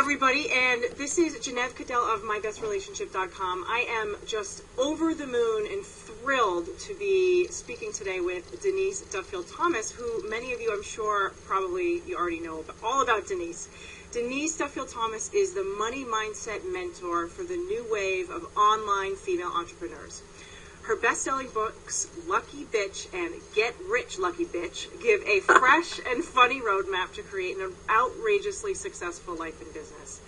everybody, and this is Jenev Caddell of MyBestRelationship.com. I am just over the moon and thrilled to be speaking today with Denise Duffield-Thomas, who many of you, I'm sure, probably you already know all about Denise. Denise Duffield-Thomas is the money mindset mentor for the new wave of online female entrepreneurs. Her best-selling books, Lucky Bitch and Get Rich Lucky Bitch, give a fresh and funny roadmap to create an outrageously successful life and business.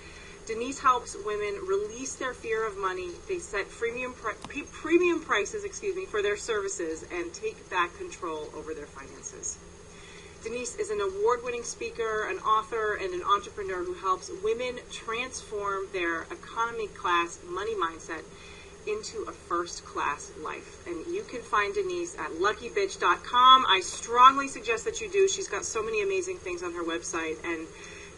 Denise helps women release their fear of money. They set premium prices, for their services and take back control over their finances. Denise is an award-winning speaker, an author, and an entrepreneur who helps women transform their economy class money mindset into a first-class life. And you can find Denise at luckybitch.com. I strongly suggest that you do. She's got so many amazing things on her website. And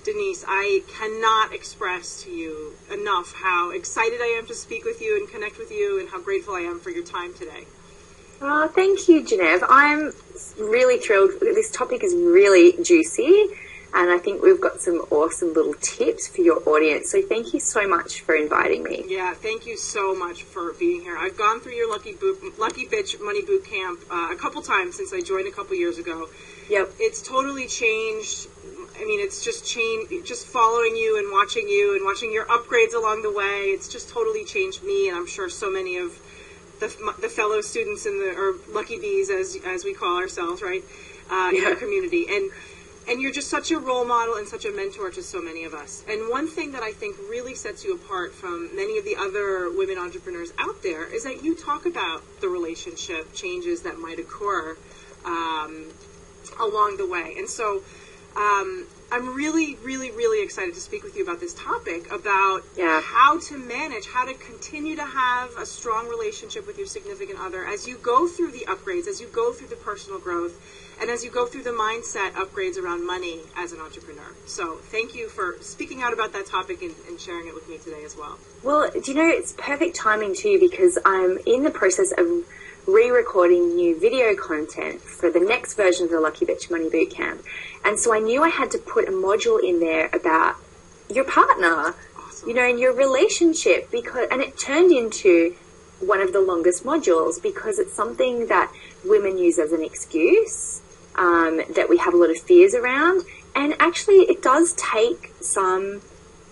Denise, I cannot express to you enough how excited I am to speak with you and connect with you, and how grateful I am for your time today. Oh, thank you, Jenev. I'm really thrilled. This topic is really juicy, and I think we've got some awesome little tips for your audience. So thank you so much for inviting me. Yeah, thank you so much for being here. I've gone through your Lucky Bitch Money Boot Camp a couple times since I joined a couple years ago. Yep. It's totally changed. I mean, it's just changed, just following you and watching your upgrades along the way. It's just totally changed me, and I'm sure so many of the fellow students or Lucky Bees, as we call ourselves, right, in our community. And you're just such a role model and such a mentor to so many of us. And one thing that I think really sets you apart from many of the other women entrepreneurs out there is that you talk about the relationship changes that might occur along the way. And so I'm really, really, really excited to speak with you about this topic, about how to manage, how to continue to have a strong relationship with your significant other as you go through the upgrades, as you go through the personal growth, and as you go through the mindset upgrades around money as an entrepreneur. So thank you for speaking out about that topic and sharing it with me today as well. Well, do you know, it's perfect timing too, because I'm in the process of re-recording new video content for the next version of the Lucky Bitch Money Boot Camp. And so I knew I had to put a module in there about your partner, Awesome. And your relationship, and it turned into one of the longest modules because it's something that women use as an excuse, that we have a lot of fears around. And actually it does take some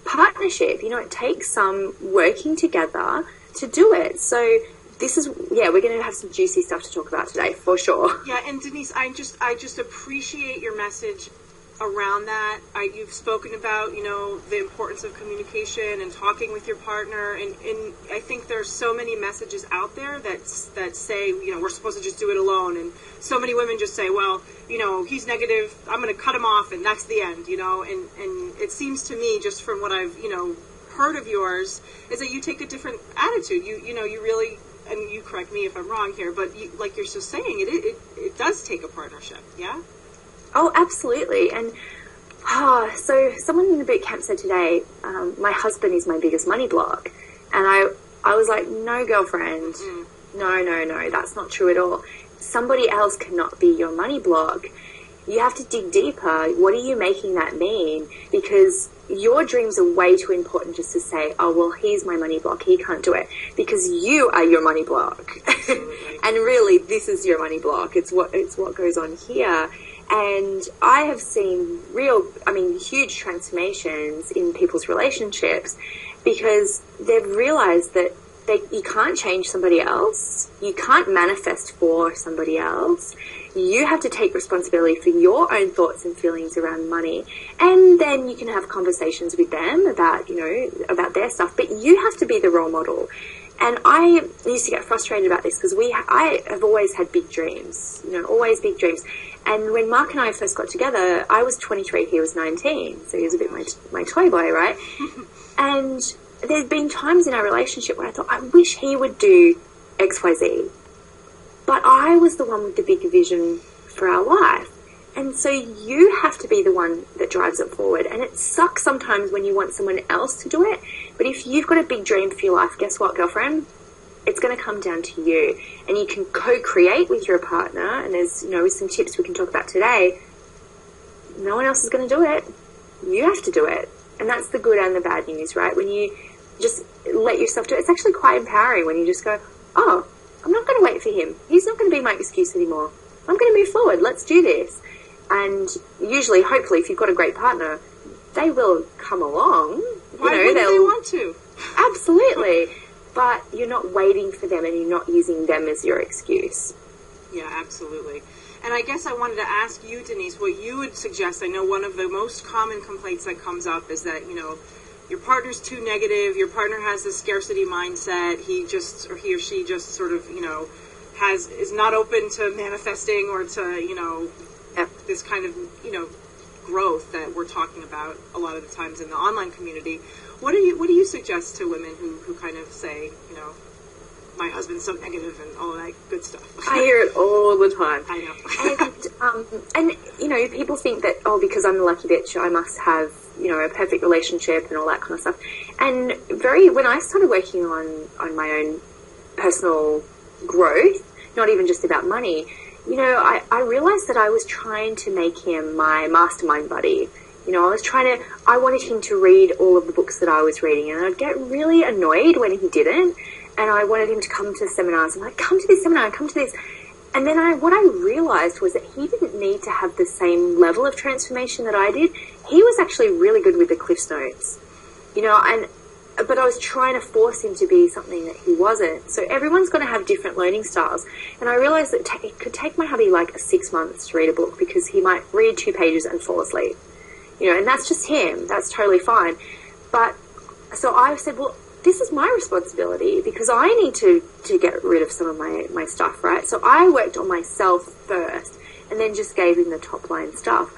partnership, it takes some working together to do it. So we're going to have some juicy stuff to talk about today, for sure. Yeah, and Denise, I just appreciate your message around that. You've spoken about, the importance of communication and talking with your partner, and I think there's so many messages out there that say, we're supposed to just do it alone, and so many women just say, well, he's negative, I'm going to cut him off, and that's the end, and it seems to me, just from what I've, heard of yours, is that you take a different attitude. You really, and you correct me if I'm wrong here, but like you're just saying, it does take a partnership, yeah? Oh, absolutely. And so someone in the boot camp said today, my husband is my biggest money block. And I was like, no, girlfriend, no, that's not true at all. Somebody else cannot be your money block. You have to dig deeper. What are you making that mean? Because your dreams are way too important just to say, oh, well, he's my money block, he can't do it. Because you are your money block. And really, this is your money block. It's what goes on here. And I have seen huge transformations in people's relationships because they've realized that you can't change somebody else. You can't manifest for somebody else. You have to take responsibility for your own thoughts and feelings around money. And then you can have conversations with them about their stuff. But you have to be the role model. And I used to get frustrated about this because I have always had big dreams, always big dreams. And when Mark and I first got together, I was 23, he was 19. So he was a bit my toy boy, right? And there's been times in our relationship where I thought, I wish he would do X, Y, Z. But I was the one with the big vision for our life. And so you have to be the one that drives it forward. And it sucks sometimes when you want someone else to do it. But if you've got a big dream for your life, guess what, girlfriend? It's going to come down to you. And you can co-create with your partner. And there's, with some tips we can talk about today. No one else is going to do it. You have to do it. And that's the good and the bad news, right? When you just let yourself do it, it's actually quite empowering when you just go, oh, I'm not going to wait for him. He's not going to be my excuse anymore. I'm going to move forward. Let's do this. And usually, hopefully, if you've got a great partner, they will come along. Why wouldn't they want to? Absolutely. But you're not waiting for them and you're not using them as your excuse. Yeah, absolutely. And I guess I wanted to ask you, Denise, what you would suggest. I know one of the most common complaints that comes up is that, your partner's too negative, your partner has this scarcity mindset, he or she just sort of, is not open to manifesting or to, this kind of, growth that we're talking about a lot of the times in the online community. What do you suggest to women who kind of say, my husband's so negative and all that good stuff? I hear it all the time. I know. And people think that, because I'm the lucky bitch, I must have, a perfect relationship and all that kind of stuff. And when I started working on my own personal growth, not even just about money, I realized that I was trying to make him my mastermind buddy. I wanted him to read all of the books that I was reading, and I'd get really annoyed when he didn't. And I wanted him to come to seminars. I'm like, come to this seminar, come to this. And then what I realized was that he didn't need to have the same level of transformation that I did. He was actually really good with the Cliff's Notes, but I was trying to force him to be something that he wasn't. So everyone's going to have different learning styles. And I realized that it could take my hubby like 6 months to read a book because he might read 2 pages and fall asleep. And that's just him. That's totally fine. But so I said, well, this is my responsibility because I need to get rid of some of my stuff, right? So I worked on myself first and then just gave him the top line stuff.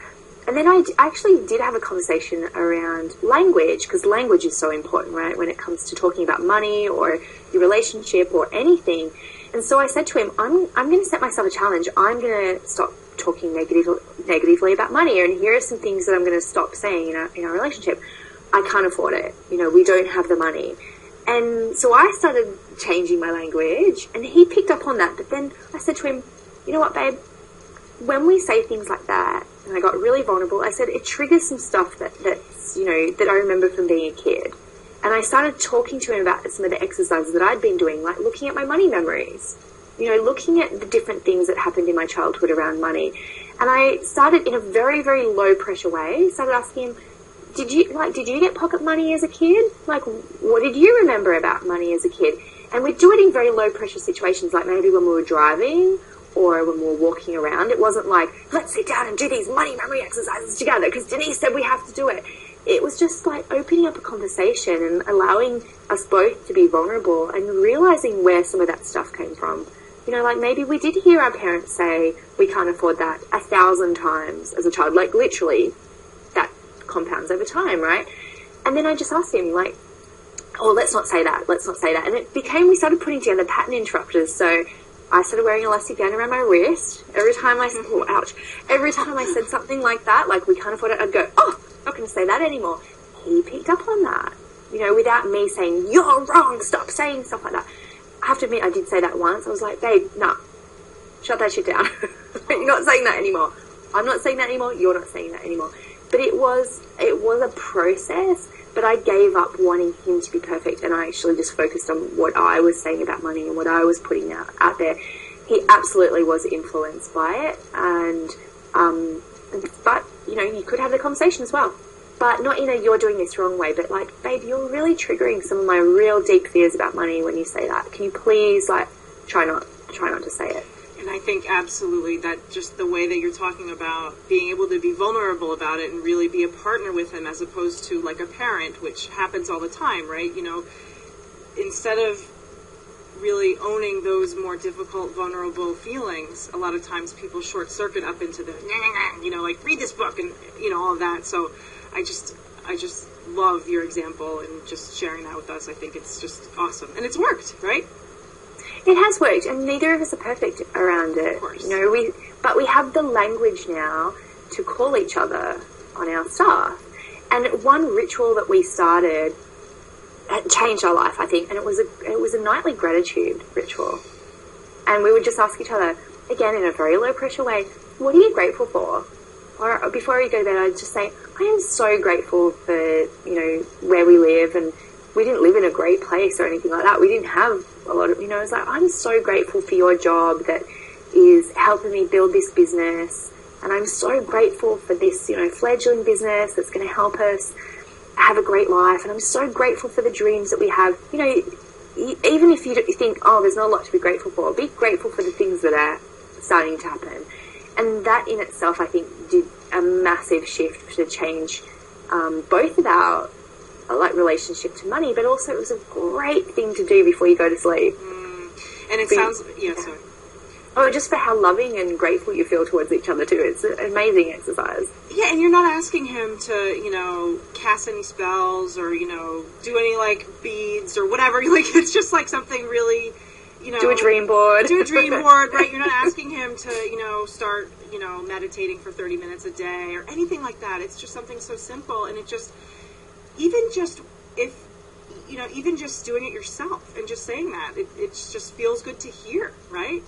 And then I actually did have a conversation around language, because language is so important, right, when it comes to talking about money or your relationship or anything. And so I said to him, I'm going to set myself a challenge. I'm going to stop talking negatively about money, and here are some things that I'm going to stop saying in our relationship. I can't afford it. We don't have the money. And so I started changing my language, and he picked up on that. But then I said to him, you know what, babe, when we say things like that, and I got really vulnerable, I said, it triggers some stuff that I remember from being a kid. And I started talking to him about some of the exercises that I'd been doing, like looking at my money memories, looking at the different things that happened in my childhood around money. And I started in a very, very low pressure way, started asking him, did you get pocket money as a kid? Like, what did you remember about money as a kid? And we'd do it in very low pressure situations, like maybe when we were driving or when we were walking around. It wasn't like, let's sit down and do these money memory exercises together because Denise said we have to do it. It was just like opening up a conversation and allowing us both to be vulnerable and realizing where some of that stuff came from. Like maybe we did hear our parents say we can't afford that 1,000 times as a child, like literally that compounds over time, right? And then I just asked him, like, oh, let's not say that. And we started putting together pattern interrupters. So I started wearing elastic band around my wrist. Every time I said something like that, like we can't afford it, I'd go, oh, not going to say that anymore. He picked up on that, without me saying, you're wrong, stop saying stuff like that. I have to admit, I did say that once. I was like, babe, no, shut that shit down. You're not saying that anymore. I'm not saying that anymore. You're not saying that anymore. But it was a process, but I gave up wanting him to be perfect, and I actually just focused on what I was saying about money and what I was putting out there. He absolutely was influenced by it, but you could have the conversation as well, but not in a you're doing this wrong way, but like, babe, you're really triggering some of my real deep fears about money when you say that. Can you please try not to say it? And I think absolutely that just the way that you're talking about being able to be vulnerable about it and really be a partner with him as opposed to like a parent, which happens all the time, right? Instead of really owning those more difficult, vulnerable feelings, a lot of times people short circuit up into the, like read this book and, all of that. So I just love your example and just sharing that with us. I think it's just awesome. And it's worked, right? It has worked, and neither of us are perfect around it. Of course. But we have the language now to call each other on our stuff. And one ritual that we started changed our life, I think, and it was a nightly gratitude ritual. And we would just ask each other, again in a very low pressure way, what are you grateful for? or before we go to bed, I'd just say, I am so grateful for, you know, where we live, and we didn't live in a great place or anything like that. We didn't have a lot of, you know, it's like, I'm so grateful for your job that is helping me build this business, and I'm so grateful for this, you know, fledgling business that's going to help us have a great life, and I'm so grateful for the dreams that we have. You know, even if you think, oh, there's not a lot to be grateful for, be grateful for the things that are starting to happen. And that in itself, I think, did a massive shift to change both of our like relationship to money, but also it was a great thing to do before you go to sleep. And it sounds, yeah, sorry. Oh, just for how loving and grateful you feel towards each other too. It's an amazing exercise. Yeah, and you're not asking him to, you know, cast any spells or, you know, do any, like, beads or whatever. Like, it's just, like, something really, you know... Do a dream board. Do a dream board, right? You're not asking him to, you know, start, you know, meditating for 30 minutes a day or anything like that. It's just something so simple, and it just... Even just doing it yourself and just saying that, it just feels good to hear, right?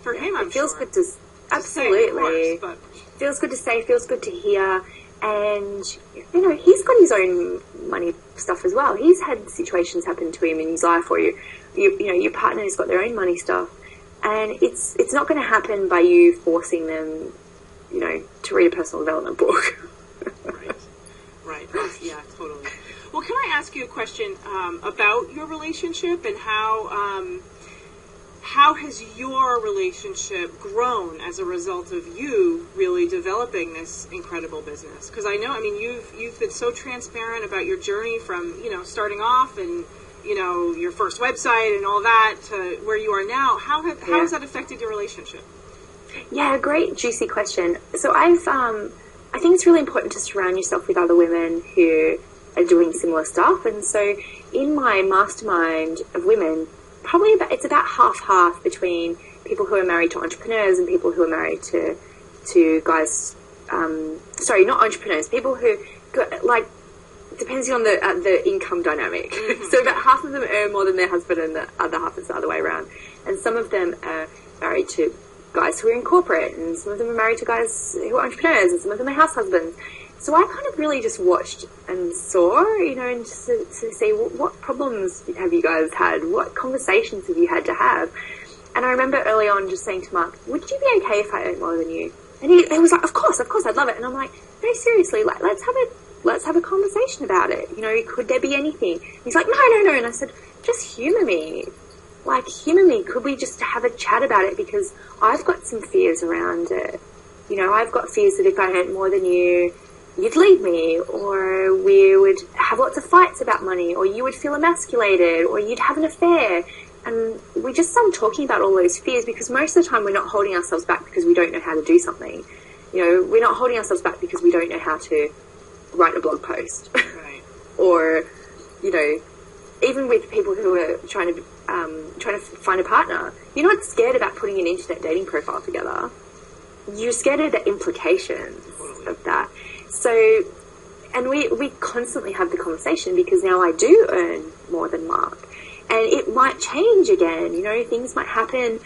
For him, I'm sure. It feels good to... Absolutely. Say, of course, feels good to say, feels good to hear, and, you know, he's got his own money stuff as well. He's had situations happen to him in his life where you know, your partner's got their own money stuff, and it's not going to happen by you forcing them, you know, to read a personal development book. Right. Yeah, totally. Well, can I ask you a question about your relationship and how has your relationship grown as a result of you really developing this incredible business? Because I know, I mean, you've been so transparent about your journey from, you know, starting off and, you know, your first website and all that to where you are now. How has that affected your relationship? Yeah, great, juicy question. So I think it's really important to surround yourself with other women who are doing similar stuff. And so in my mastermind of women, probably it's about half-half between people who are married to entrepreneurs and people who are married to guys, sorry, not entrepreneurs, people who, like, depends on the income dynamic. Mm-hmm. So about half of them earn more than their husband and the other half is the other way around. And some of them are married to guys who are in corporate, and some of them are married to guys who are entrepreneurs, and some of them are house husbands. So I kind of really just watched and saw, you know, and just to see what problems have you guys had, what conversations have you had to have. And I remember early on just saying to Mark, would you be okay if I earned more than you? And he was like, of course, I'd love it. And I'm like, no, seriously, like, let's have a conversation about it. You know, could there be anything? And he's like, no. And I said, just humour me. Like, humour me. Could we just have a chat about it? Because I've got some fears around it. You know, I've got fears that if I earned more than you, you'd leave me, or we would have lots of fights about money, or you would feel emasculated, or you'd have an affair. And we just started talking about all those fears, because most of the time we're not holding ourselves back because we don't know how to do something. You know, we're not holding ourselves back because we don't know how to write a blog post. Right. Or, you know, even with people who are trying to find a partner, you're not scared about putting an internet dating profile together. You're scared of the implications of that. So, and we constantly have the conversation, because now I do earn more than Mark, and it might change again, you know, things might happen,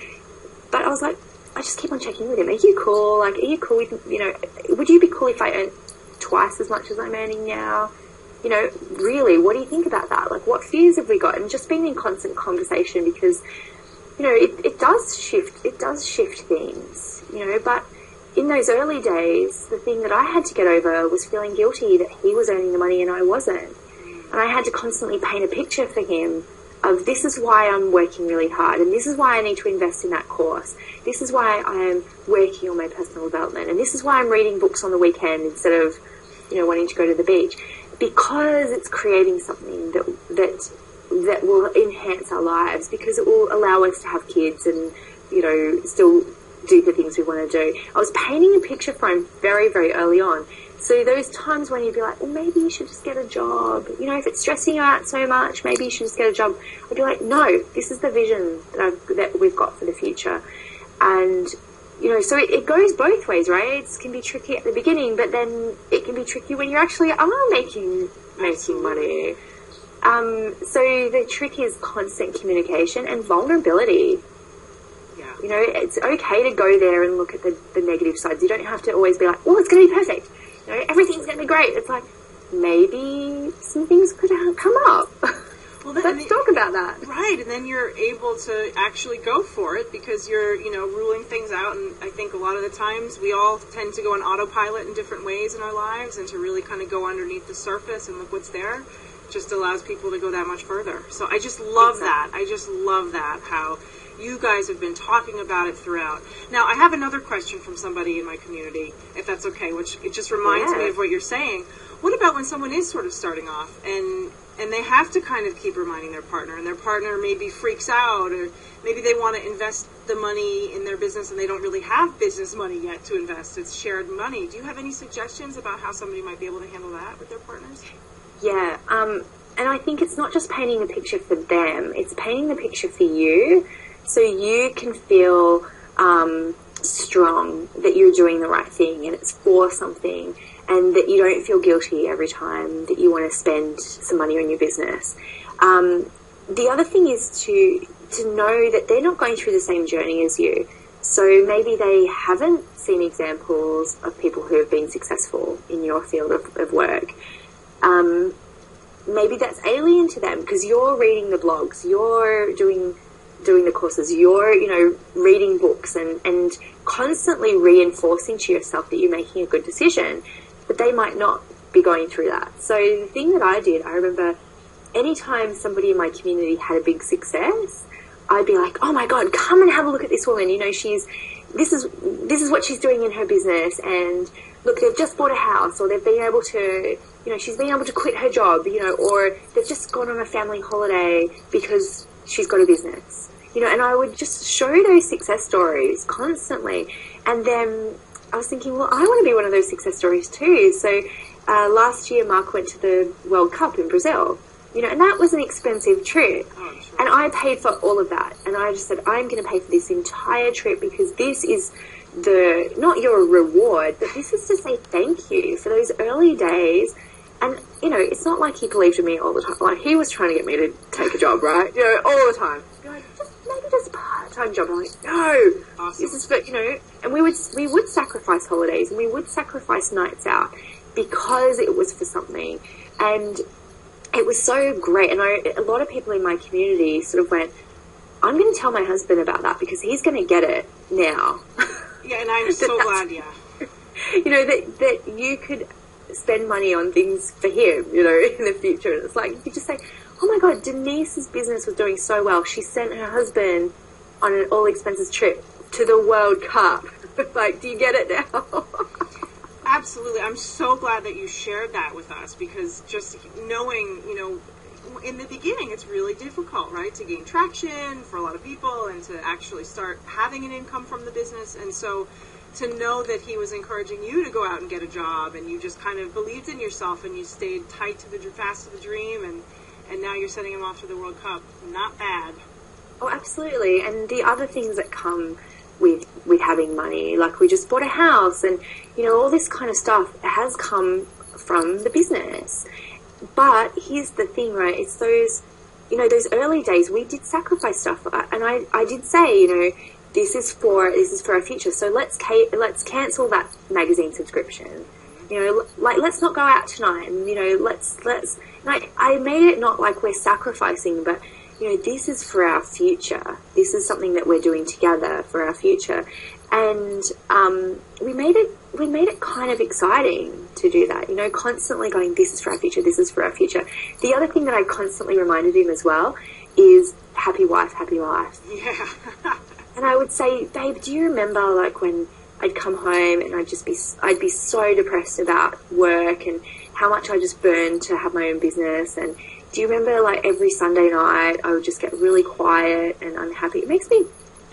but I was like, I just keep on checking with him. Are you cool? Like, are you cool with, you know, would you be cool if I earned twice as much as I'm earning now? You know, really, what do you think about that? Like, what fears have we got? And just being in constant conversation, because, you know, it does shift things, you know, but in those early days, the thing that I had to get over was feeling guilty that he was earning the money and I wasn't. And I had to constantly paint a picture for him of, this is why I'm working really hard, and this is why I need to invest in that course. This is why I am working on my personal development, and this is why I'm reading books on the weekend instead of, you know, wanting to go to the beach. Because it's creating something that will enhance our lives, because it will allow us to have kids and, you know, still do the things we want to do. I was painting a picture for him very, very early on. So those times when you'd be like, well, maybe you should just get a job. You know, if it's stressing you out so much, maybe you should just get a job. I'd be like, no, this is the vision that we've got for the future. And, you know, so it goes both ways, right? It can be tricky at the beginning, but then it can be tricky when you're actually making money. So the trick is constant communication and vulnerability. Yeah. You know, it's okay to go there and look at the negative sides. You don't have to always be like, oh, it's going to be perfect. You know, everything's going to be great. It's like, maybe some things could come up. Well, let's talk about that. Right, and then you're able to actually go for it because you're, ruling things out. And I think a lot of the times we all tend to go on autopilot in different ways in our lives, and to really kind of go underneath the surface and look what's there just allows people to go that much further. So I just love that. I just love that, how you guys have been talking about it throughout. Now, I have another question from somebody in my community, if that's okay, which it just reminds me of what you're saying. What about when someone is sort of starting off and they have to kind of keep reminding their partner, and their partner maybe freaks out, or maybe they want to invest the money in their business and they don't really have business money yet to invest. It's shared money. Do you have any suggestions about how somebody might be able to handle that with their partners? Yeah, and I think it's not just painting the picture for them, it's painting the picture for you, so you can feel strong that you're doing the right thing and it's for something, and that you don't feel guilty every time that you want to spend some money on your business. The other thing is to know that they're not going through the same journey as you. So maybe they haven't seen examples of people who have been successful in your field of work. Maybe that's alien to them because you're reading the blogs, you're doing the courses, you're, reading books and constantly reinforcing to yourself that you're making a good decision, but they might not be going through that. So the thing that I did, I remember anytime somebody in my community had a big success, I'd be like, oh my God, come and have a look at this woman. This is what she's doing in her business, and look, they've just bought a house, or they've been able to, she's been able to quit her job, or they've just gone on a family holiday because she's got a business, and I would just show those success stories constantly. And then I was thinking, well, I want to be one of those success stories too. So last year, Mark went to the World Cup in Brazil, and that was an expensive trip. Oh, sure. And I paid for all of that. And I just said, I'm going to pay for this entire trip because this is not your reward, but this is to say thank you for those early days. And, it's not like he believed in me all the time. Like, he was trying to get me to take a job, right? All the time. Maybe just a part-time job. I'm like, no, awesome. This is for, and we would sacrifice holidays and we would sacrifice nights out because it was for something. And it was so great. And a lot of people in my community sort of went, I'm going to tell my husband about that because he's going to get it now. Yeah, and I'm so glad, yeah. That you could spend money on things for him, in the future. And it's like, you could just say, oh my God, Denise's business was doing so well. She sent her husband on an all-expenses trip to the World Cup. Like, do you get it now? Absolutely. I'm so glad that you shared that with us, because just knowing, in the beginning, it's really difficult, right, to gain traction for a lot of people and to actually start having an income from the business. And so to know that he was encouraging you to go out and get a job, and you just kind of believed in yourself and you stayed fast to the dream, and now you're sending him off to the World Cup. Not bad. Oh, absolutely. And the other things that come with having money, like we just bought a house, and all this kind of stuff has come from the business. But here's the thing, right? It's those early days we did sacrifice stuff, and I did say, this is for our future. So let's cancel that magazine subscription. Let's not go out tonight, and let's. And I made it not like we're sacrificing, but this is for our future. This is something that we're doing together for our future, and we made it kind of exciting to do that. Constantly going, this is for our future. This is for our future. The other thing that I constantly reminded him as well is happy wife, happy life. Yeah. And I would say, babe, do you remember like when I'd come home and I'd be so depressed about work and how much I just burned to have my own business? And do you remember like every Sunday night I would just get really quiet and unhappy? It makes me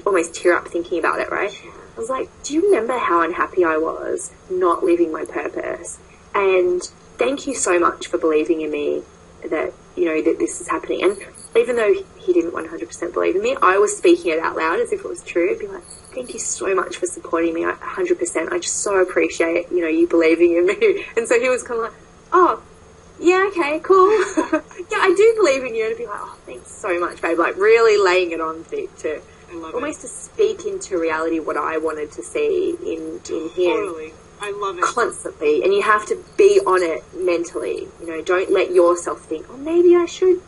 almost tear up thinking about it, right? I was like, do you remember how unhappy I was not living my purpose? And thank you so much for believing in me that, that this is happening. And even though he didn't 100% believe in me, I was speaking it out loud as if it was true. I'd be like, thank you so much for supporting me 100%. I just so appreciate, you believing in me. And so he was kind of like, oh, yeah, okay, cool. Yeah, I do believe in you. And I'd be like, oh, thanks so much, babe. Like really laying it on thick to I love almost to speak into reality what I wanted to see in him. Totally. I love it. Constantly. And you have to be on it mentally. You know, don't let yourself think, oh, maybe I should.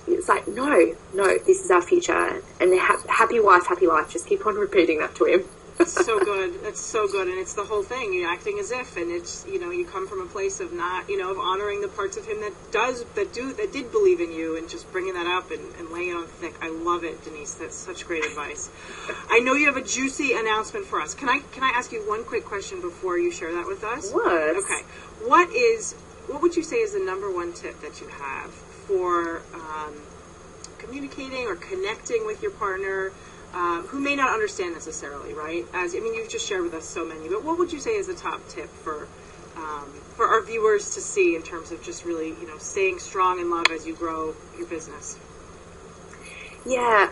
It's like, no, this is our future. And the happy wife, happy life. Just keep on repeating that to him. So good. That's so good. And it's the whole thing. You're acting as if, and it's, you know, you come from a place of not, you know, of honoring the parts of him that did believe in you, and just bringing that up and laying it on thick. I love it, Denise. That's such great advice. I know you have a juicy announcement for us. Can I ask you one quick question before you share that with us? What? Okay. What would you say is the number one tip that you have for communicating or connecting with your partner, who may not understand necessarily, right? You've just shared with us so many, but what would you say is the top tip for our viewers to see in terms of just really, you know, staying strong in love as you grow your business? Yeah,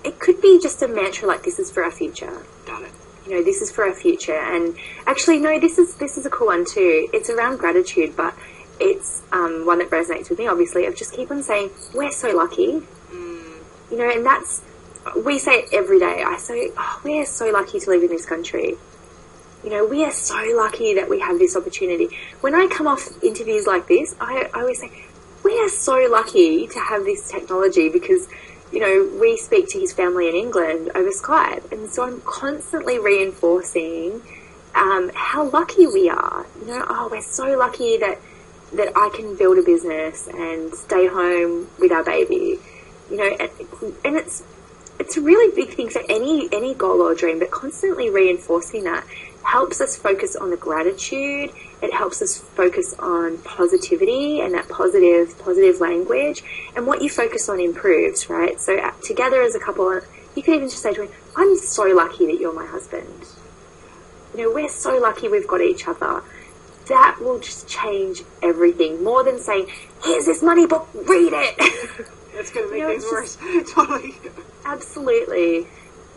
it could be just a mantra like, this is for our future. Got it. You know, this is for our future. And actually, no, this is a cool one too. It's around gratitude, but it's one that resonates with me, obviously, of just keep on saying, we're so lucky. You know, and we say it every day. I say, oh, we're so lucky to live in this country. You know, we are so lucky that we have this opportunity. When I come off interviews like this, I always say, we are so lucky to have this technology because, you know, we speak to his family in England over Skype. And so I'm constantly reinforcing how lucky we are. You know, oh, we're so lucky that I can build a business and stay home with our baby. You know, and it's a really big thing for any goal or dream, but constantly reinforcing that helps us focus on the gratitude. It helps us focus on positivity and that positive language. And what you focus on improves, right? So together as a couple, you could even just say to him, I'm so lucky that you're my husband. You know, we're so lucky we've got each other. That will just change everything. More than saying, here's this money book, read it. That's going to make things worse. Totally. Absolutely.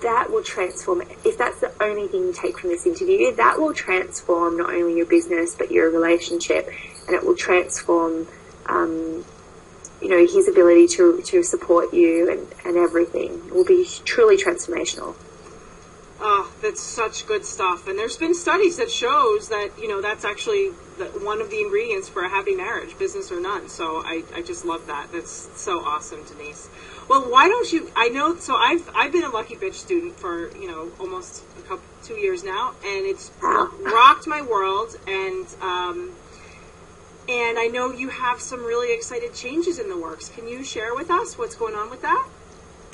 That will transform. If that's the only thing you take from this interview, that will transform not only your business, but your relationship. And it will transform, you know, his ability to support you and everything. It will be truly transformational. Oh, that's such good stuff. And there's been studies that shows that, you know, that's actually one of the ingredients for a happy marriage, business or none. So I just love that. That's so awesome, Denise. Well, why don't you, so I've been a Lucky Bitch student for, you know, almost 2 years now, and it's rocked my world, and I know you have some really excited changes in the works. Can you share with us what's going on with that?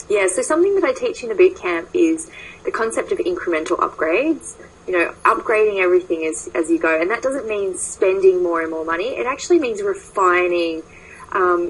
Yeah, so something that I teach in the boot camp is the concept of incremental upgrades. You know, upgrading everything as you go. And that doesn't mean spending more and more money. It actually means refining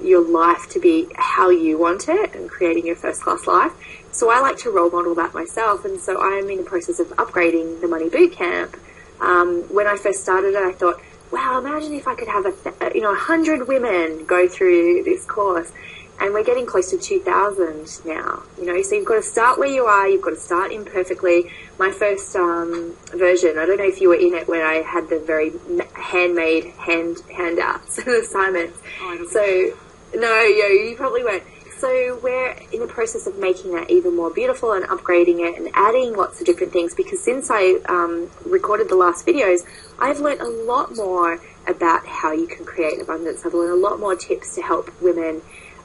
your life to be how you want it and creating your first-class life. So I like to role model that myself. And so I am in the process of upgrading the Money Boot Camp. When I first started it, I thought, wow, imagine if I could have 100 women go through this course. And we're getting close to 2,000 now, you know, so you've got to start where you are. You've got to start imperfectly. My first version, I don't know if you were in it when I had the very handmade handouts and assignments. You probably weren't. So we're in the process of making that even more beautiful and upgrading it and adding lots of different things, because since I recorded the last videos, I've learned a lot more about how you can create abundance. I've learned a lot more tips to help women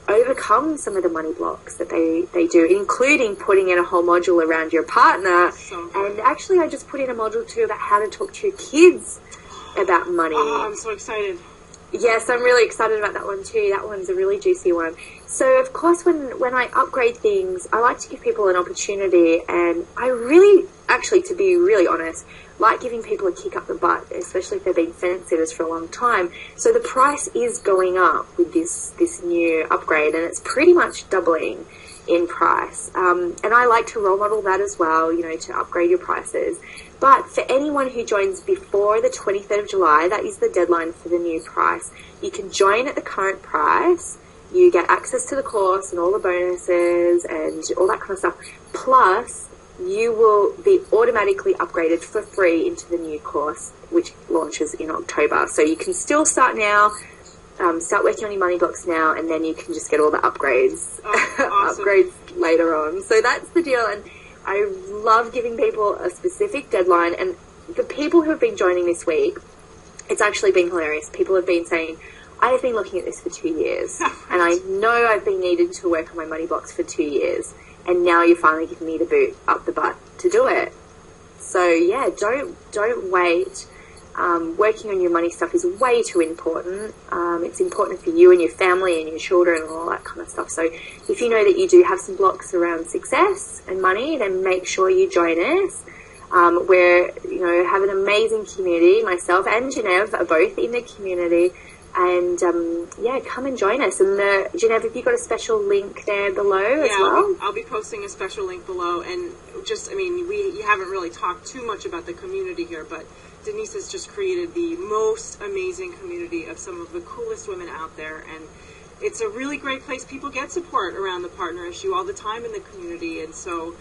overcome some of the money blocks that they do, including putting in a whole module around your partner. And actually, I just put in a module too about how to talk to your kids about money. Oh, I'm so excited. Yes, I'm really excited about that one too. That one's a really juicy one. So, of course, when I upgrade things, I like to give people an opportunity, and I really, actually, to be really honest, like giving people a kick up the butt, especially if they've been fence sitters for a long time. So the price is going up with this new upgrade, and it's pretty much doubling in price. And I like to role model that as well, you know, to upgrade your prices. But for anyone who joins before the 23rd of July, that is the deadline for the new price. You can join at the current price. You get access to the course and all the bonuses and all that kind of stuff. Plus, you will be automatically upgraded for free into the new course, which launches in October. So you can still start now, start working on your money blocks now, and then you can just get all the upgrades, Awesome. upgrades later on. So that's the deal. And I love giving people a specific deadline. And the people who have been joining this week, it's actually been hilarious. People have been saying, I have been looking at this for 2 years, and I know I've been needing to work on my money blocks for 2 years, and now you're finally giving me the boot up the butt to do it. So yeah, don't wait. Working on your money stuff is way too important. It's important for you and your family and your children and all that kind of stuff. So if you know that you do have some blocks around success and money, then make sure you join us. We're, have an amazing community. Myself and Jenev are both in the community. And, come and join us. And Jenev, have you got a special link there below as well? I'll be posting a special link below. And you haven't really talked too much about the community here, but Denise has just created the most amazing community of some of the coolest women out there. And it's a really great place. People get support around the partner issue all the time in the community. And so,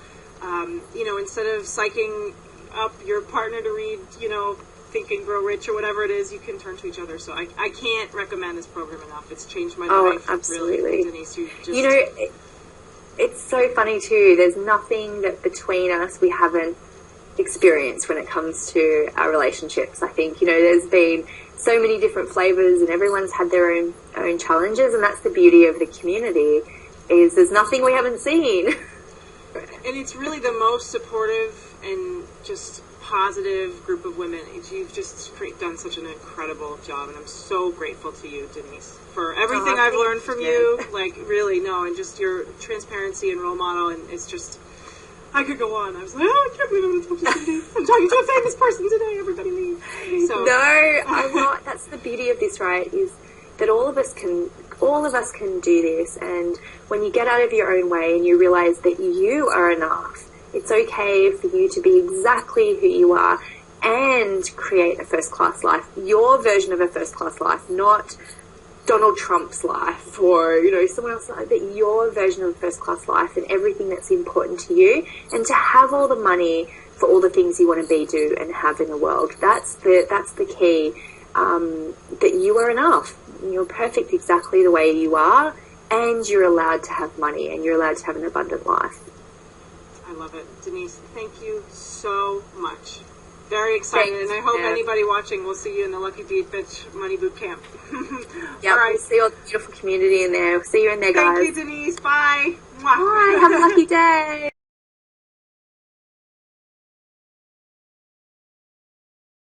instead of psyching up your partner to read, Think and Grow Rich or whatever it is, you can turn to each other. So I can't recommend this program enough. It's changed my life. Absolutely. Really, Denise, it's so funny too. There's nothing that between us we haven't experienced when it comes to our relationships. I think, there's been so many different flavors and everyone's had their own challenges, and that's the beauty of the community, is there's nothing we haven't seen. And it's really the most supportive and just positive group of women. You've just done such an incredible job, and I'm so grateful to you, Denise, for everything I've learned from you. And just your transparency and role model, and it's just, I could go on. I was like, I can't believe I'm going to talk to you today. I'm talking to a famous person today. Everybody leave. So. No, I'm not. That's the beauty of this, right? Is that all of us can do this, and when you get out of your own way and you realize that you are enough, it's okay for you to be exactly who you are and create a first-class life, your version of a first-class life, not Donald Trump's life or, someone else's life, but your version of a first-class life and everything that's important to you, and to have all the money for all the things you want to be, do, and have in the world. That's the key, that you are enough. You're perfect exactly the way you are, and you're allowed to have money, and you're allowed to have an abundant life. I love it. Denise, thank you so much. Very excited, and I hope anybody watching will see you in the Lucky Bitch Money Boot Camp. Yeah, we'll see all the beautiful community in there. We'll see you in there, guys. Thank you, Denise. Bye. Bye. Have a lucky day.